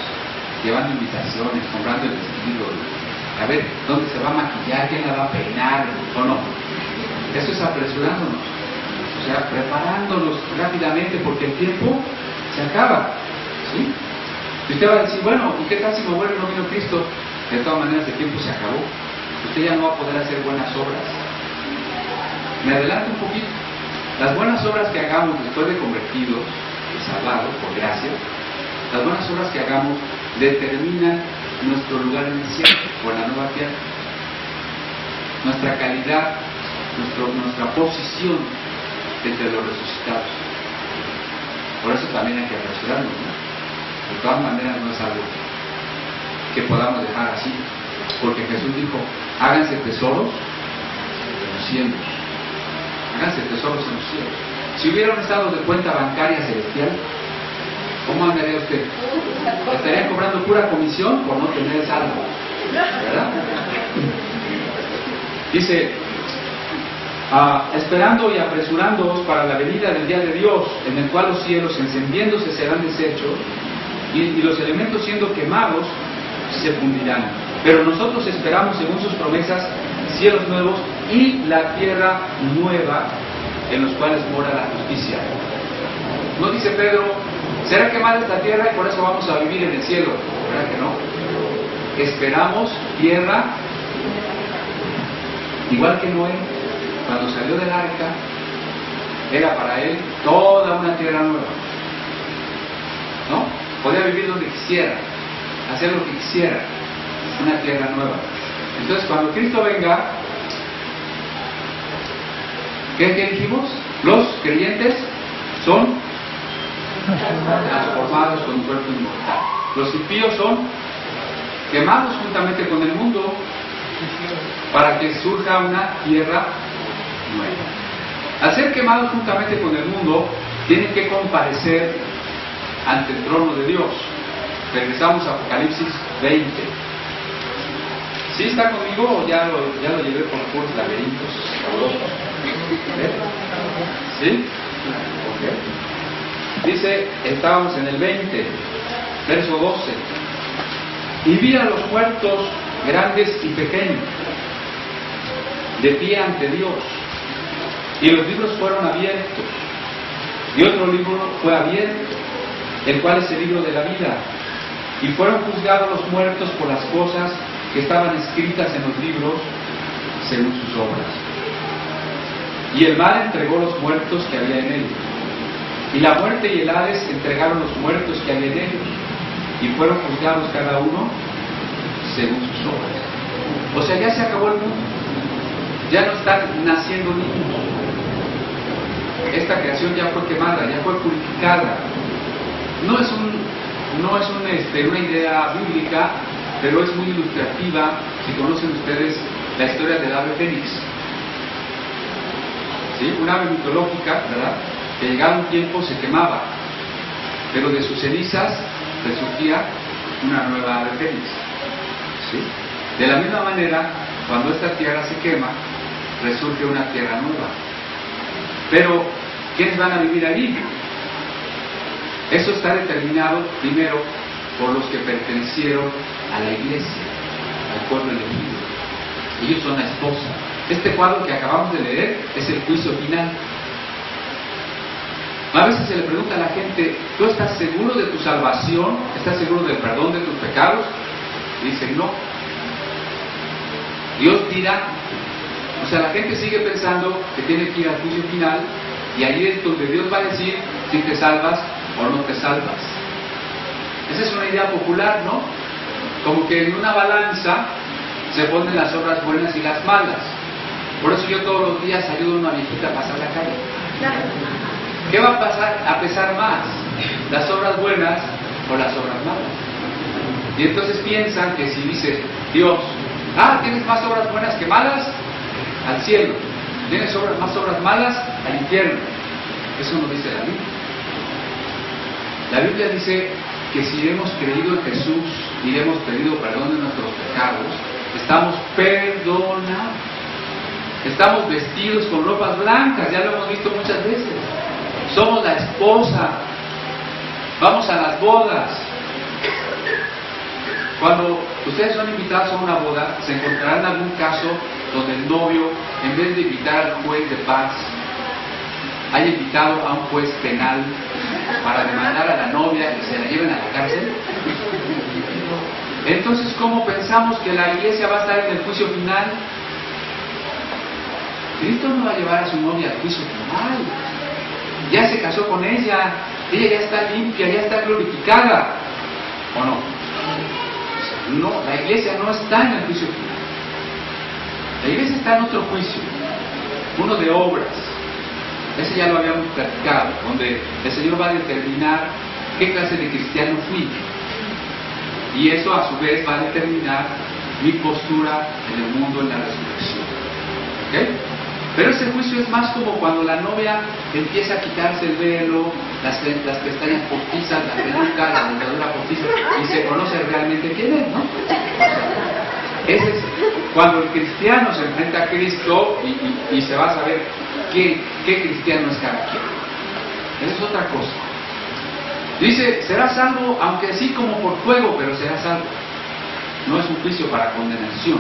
llevando invitaciones, comprando el vestido, a ver dónde se va a maquillar, quién la va a peinar, o no. Eso es apresurándonos, o sea, preparándonos rápidamente, porque el tiempo se acaba, ¿sí? Y usted va a decir, bueno, ¿y qué tal si me muero y no vino Cristo? De todas maneras, el tiempo se acabó. Usted ya no va a poder hacer buenas obras. Me adelanto un poquito. Las buenas obras que hagamos después de convertidos, de salvados, por gracia, las buenas obras que hagamos determinan nuestro lugar en el cielo o en la nueva tierra. Nuestra calidad, nuestra posición entre los resucitados. Por eso también hay que apresurarnos, ¿no? De todas maneras no es algo que podamos dejar así, porque Jesús dijo, háganse tesoros en los cielos. Háganse tesoros en los cielos. Si hubiera un estado de cuenta bancaria celestial, ¿cómo andaría usted? Estarían cobrando pura comisión por no tener saldo, ¿verdad? Dice, esperando y apresurándoos para la venida del día de Dios, en el cual los cielos encendiéndose serán deshechos y los elementos siendo quemados se fundirán. Pero nosotros esperamos, según sus promesas, cielos nuevos y la tierra nueva en los cuales mora la justicia. ¿No dice Pedro, será quemada esta tierra y por eso vamos a vivir en el cielo? ¿Verdad que no? esperamos tierra, igual que Noé, cuando salió del arca, era para él toda una tierra nueva, ¿no? Podía vivir donde quisiera, hacer lo que quisiera, una tierra nueva. Entonces, cuando Cristo venga, ¿qué dijimos? Los creyentes son transformados con un cuerpo inmortal. Los impíos son quemados juntamente con el mundo para que surja una tierra nueva. Al ser quemados juntamente con el mundo, tienen que comparecer ante el trono de Dios. Regresamos a Apocalipsis 20. ¿Sí está conmigo o ya lo llevé por puros laberintos sabrosos? ¿Sí? Okay. Dice, estábamos en el 20, verso 12. Y vi a los muertos, grandes y pequeños, de pie ante Dios. Y los libros fueron abiertos. Y otro libro fue abierto, el cual es el libro de la vida. Y fueron juzgados los muertos por las cosas que estaban escritas en los libros según sus obras. Y el mar entregó los muertos que había en él. Y la muerte y el Hades entregaron los muertos que había en ellos. Y fueron juzgados cada uno según sus obras. O sea, ya se acabó el mundo. Ya no están naciendo niños. Esta creación ya fue quemada, ya fue purificada. No es una idea bíblica, pero es muy ilustrativa si conocen ustedes la historia del ave fénix. ¿Sí? Un ave mitológica, ¿verdad? Que llegado un tiempo se quemaba, pero de sus cenizas resurgía una nueva ave fénix. ¿Sí? De la misma manera, cuando esta tierra se quema, resurge una tierra nueva. Pero, ¿quiénes van a vivir allí? Eso está determinado primero por los que pertenecieron a la iglesia, al pueblo elegido. Ellos son la esposa. Este cuadro que acabamos de leer es el juicio final. A veces se le pregunta a la gente, ¿tú estás seguro de tu salvación? ¿Estás seguro del perdón de tus pecados? Y dicen, no. Dios dirá. O sea, la gente sigue pensando que tiene que ir al juicio final, y ahí es donde Dios va a decir si te salvas o no te salvas. Esa es una idea popular, ¿no? Como que en una balanza se ponen las obras buenas y las malas. Por eso yo todos los días ayudo a una viejita a pasar la calle. ¿Qué va a pesar más? ¿Las obras buenas o las obras malas? Y entonces piensan que si dice Dios, ¿tienes más obras buenas que malas? Al cielo. ¿Tienes más obras malas? Al infierno. Eso no dice la Biblia. La Biblia dice que si hemos creído en Jesús y le hemos pedido perdón de nuestros pecados, estamos perdonados. Estamos vestidos con ropas blancas, ya lo hemos visto muchas veces. Somos la esposa. Vamos a las bodas. Cuando ustedes son invitados a una boda, se encontrarán algún caso donde el novio, en vez de invitar al juez de paz, haya invitado a un juez penal para demandar a la novia y se la lleven a la cárcel. Entonces, ¿cómo pensamos que la iglesia va a estar en el juicio final? Cristo no va a llevar a su novia al juicio final. Ya se casó con ella ya está limpia, ya está glorificada. ¿O no? No, la iglesia no está en el juicio final. La iglesia está en otro juicio, uno de obras. Ese ya lo habíamos platicado, donde el Señor va a determinar qué clase de cristiano fui. Y eso a su vez va a determinar mi postura en el mundo en la resurrección. ¿Ok? Pero ese juicio es más como cuando la novia empieza a quitarse el velo, las pestañas postizas, la peluca, la dentadura postiza, y se conoce realmente quién es, ¿no? Ese es cuando el cristiano se enfrenta a Cristo y se va a saber qué cristiano es cada quien. Esa es otra cosa. Dice, será salvo, aunque así como por fuego, pero será salvo. No es un juicio para condenación,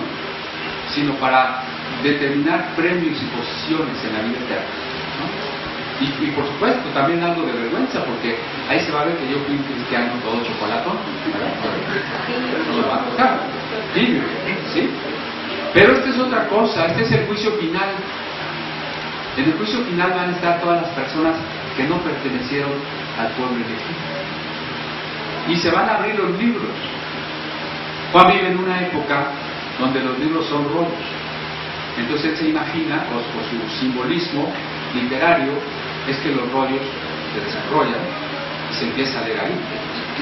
sino para determinar premios y posiciones en la vida eterna, ¿no? Y por supuesto también algo de vergüenza, porque ahí se va a ver que yo fui un cristiano todo chocolatón, ¿verdad? No me va a tocar. tibio, ¿sí? Pero esta es otra cosa, este es el juicio final. En el juicio final van a estar todas las personas que no pertenecieron al pueblo elegido. Y se van a abrir los libros. Juan vive en una época donde los libros son rollos. Entonces él se imagina, por su simbolismo literario, es que los rollos se desarrollan y se empieza a leer ahí.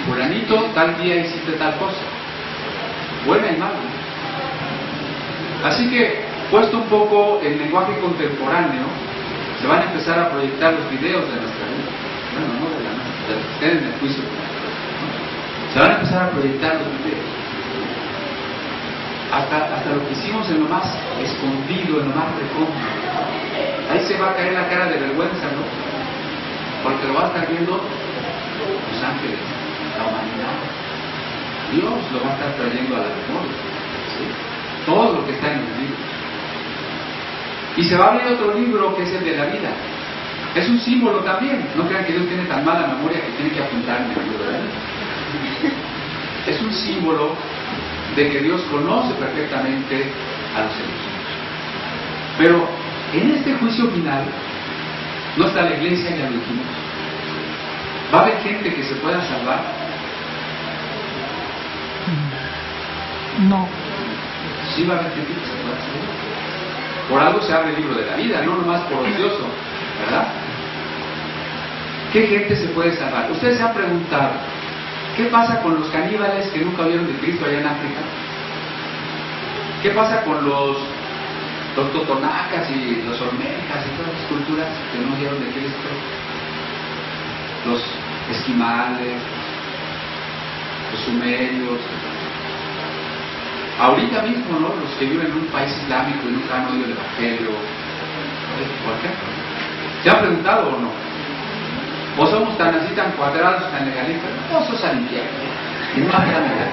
Fulanito, tal día hiciste tal cosa. Buena y mala. Así que, puesto un poco el lenguaje contemporáneo, se van a empezar a proyectar los videos de nuestra vida. Bueno, no de la nuestra, de los que estén en el juicio. Se van a empezar a proyectar los videos. Hasta lo que hicimos en lo más escondido, en lo más recóndito. Ahí se va a caer la cara de vergüenza, ¿no? Porque lo va a estar viendo los ángeles, la humanidad. Dios lo va a estar trayendo a la memoria, ¿sí? Todo lo que está en los libros. Y se va a abrir otro libro que es el de la vida. Es un símbolo también. No crean que Dios tiene tan mala memoria que tiene que apuntar en el libro de la vida. Es un símbolo de que Dios conoce perfectamente a los elegidos. Pero en este juicio final no está la iglesia, ya lo dijimos. ¿Va a haber gente que se pueda salvar? No. Sí va a haber gente que se pueda salvar. Por algo se abre el libro de la vida, no nomás por ocioso, ¿verdad? ¿Qué gente se puede salvar? Ustedes se han preguntado, ¿qué pasa con los caníbales que nunca vieron de Cristo allá en África? ¿Qué pasa con los totonacas y los olmecas y todas las culturas que no vieron de Cristo? Los esquimales, los sumerios. Ahorita mismo, ¿no? Los que viven en un país islámico y nunca han oído el Evangelio. ¿Por qué? ¿Se han preguntado o no? ¿O somos tan así, tan cuadrados, tan legalistas? No, eso es al infierno. Y no hay nada.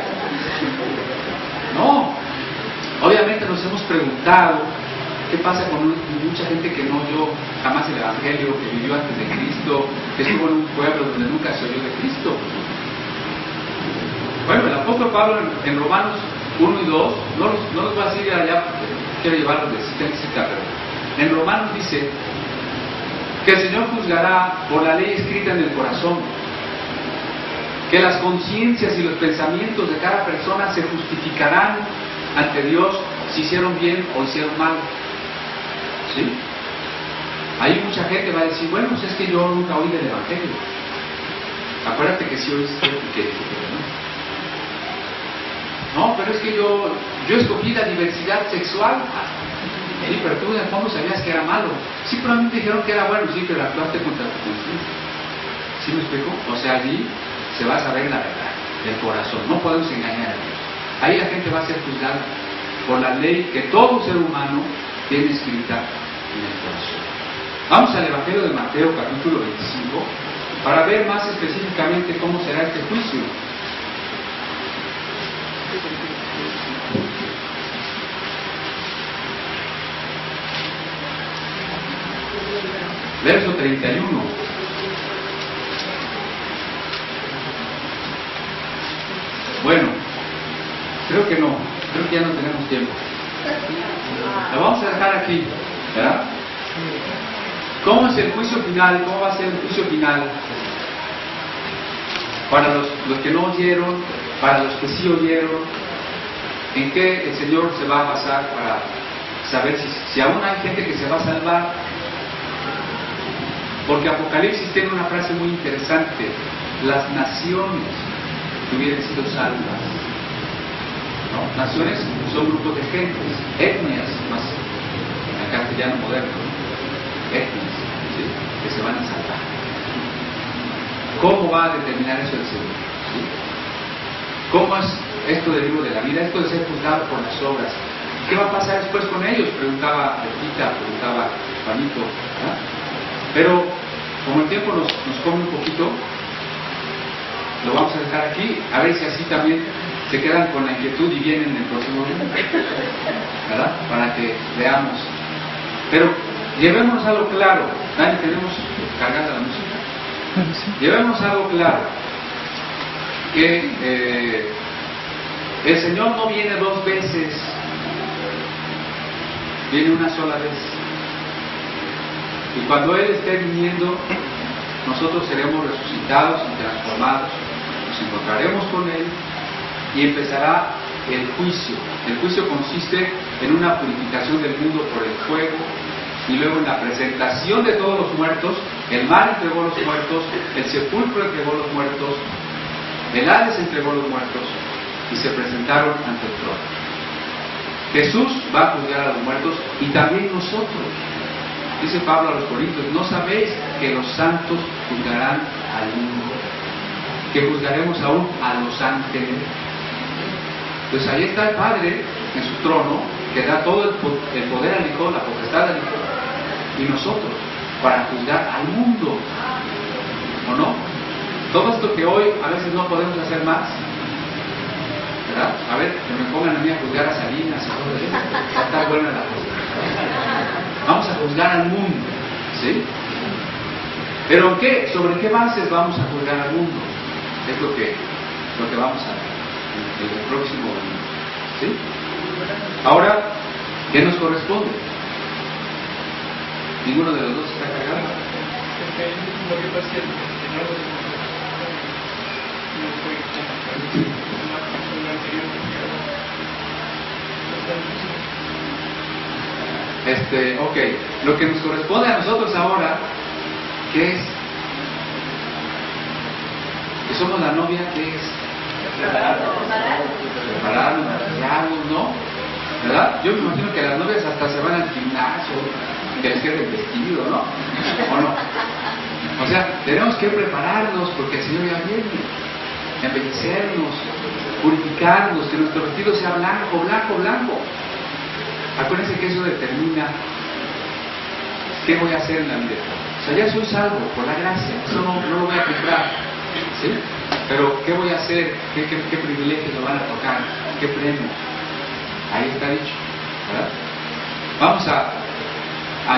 No. Obviamente nos hemos preguntado qué pasa con mucha gente que no oyó jamás el Evangelio, que vivió antes de Cristo, que estuvo en un pueblo donde nunca se oyó de Cristo. Bueno, el apóstol Pablo en Romanos 1 y 2, no los voy a decir allá porque quiero llevarlos de cita en cita, pero en Romanos dice que el Señor juzgará por la ley escrita en el corazón, que las conciencias y los pensamientos de cada persona se justificarán ante Dios si hicieron bien o hicieron mal. ¿Sí? Ahí mucha gente va a decir, bueno, pues es que yo nunca oí del Evangelio. Acuérdate que sí oíste y que no, pero es que yo escogí la diversidad sexual. Sí, pero tú en el fondo sabías que era malo. Sí, pero a mí me dijeron que era bueno, sí, pero actuaste contra tu conciencia. ¿Sí me explico? O sea, allí se va a saber la verdad del corazón. No podemos engañar a Dios. Ahí la gente va a ser juzgada por la ley que todo ser humano tiene escrita en el corazón. Vamos al Evangelio de Mateo, capítulo 25, para ver más específicamente cómo será este juicio. Verso 31. Bueno, creo que no, creo que ya no tenemos tiempo. Lo vamos a dejar aquí, ¿verdad? ¿Cómo es el juicio final? ¿Cómo va a ser el juicio final? Para los que no oyeron, para los que sí oyeron, ¿en qué el Señor se va a basar para saber si aún hay gente que se va a salvar? Porque Apocalipsis tiene una frase muy interesante: las naciones que hubieran sido salvas. ¿No? Naciones son grupos de gentes, etnias, más en el castellano moderno, etnias, ¿sí? Que se van a salvar. ¿Cómo va a determinar eso el Señor? ¿Sí? ¿Cómo es esto del libro de la vida? Esto de ser juzgado por las obras. ¿Qué va a pasar después con ellos? Preguntaba Pepita, preguntaba Juanito, ¿verdad? Pero como el tiempo nos come un poquito, lo vamos a dejar aquí, a ver si así también se quedan con la inquietud y vienen el próximo día, ¿verdad? Para que veamos. Pero llevémonos algo claro. Dani, tenemos cargada la música. Llevemos algo claro, que El Señor no viene 2 veces, viene una sola vez. Y cuando Él esté viniendo, nosotros seremos resucitados y transformados, nos encontraremos con Él y empezará el juicio. El juicio consiste en una purificación del mundo por el fuego y luego en la presentación de todos los muertos. El mar entregó los muertos, el sepulcro entregó los muertos, el Hades entregó los muertos y se presentaron ante el trono. Jesús va a juzgar a los muertos y también nosotros. Dice Pablo a los Corintios: ¿no sabéis que los santos juzgarán al mundo? Que juzgaremos aún a los ángeles. Pues ahí está el Padre en su trono, que da todo el poder al Hijo, la potestad al Hijo, y nosotros, para juzgar al mundo. ¿O no? Todo esto que hoy a veces no podemos hacer más, ¿verdad? A ver, que me pongan a mí a juzgar a Salinas y todo eso. Está buena la cosa. Vamos a juzgar al mundo, ¿sí? ¿Pero qué? ¿Sobre qué bases vamos a juzgar al mundo? Es lo que vamos a ver en el próximo domingo, ¿sí? Ahora, ¿qué nos corresponde? Ninguno de los dos está cargado. Ok, lo que nos corresponde a nosotros ahora, ¿qué es? Que somos la novia, ¿qué es? Prepararnos, maquillarnos, ¿no? ¿Verdad? Yo me imagino que las novias hasta se van al gimnasio, que les quede el vestido, ¿no? ¿O no? O sea, tenemos que prepararnos porque el Señor ya viene, embellecernos, purificarnos, que nuestro vestido sea blanco, blanco, blanco. Acuérdense que eso determina qué voy a hacer en la vida. O sea, ya soy salvo por la gracia, eso no lo voy a comprar, ¿sí? Pero ¿qué voy a hacer? ¿Qué privilegios me van a tocar? ¿Qué premios? Ahí está dicho, ¿verdad? Vamos a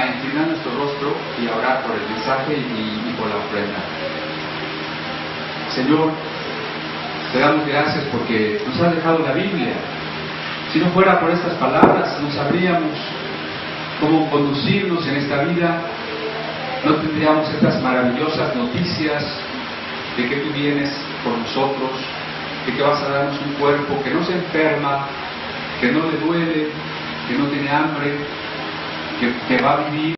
inclinar nuestro rostro y a orar por el mensaje y por la ofrenda. Señor, te damos gracias porque nos has dejado la Biblia. Si no fuera por estas palabras, no sabríamos cómo conducirnos en esta vida, no tendríamos estas maravillosas noticias de que tú vienes por nosotros, de que vas a darnos un cuerpo que no se enferma, que no le duele, que no tiene hambre, que va a vivir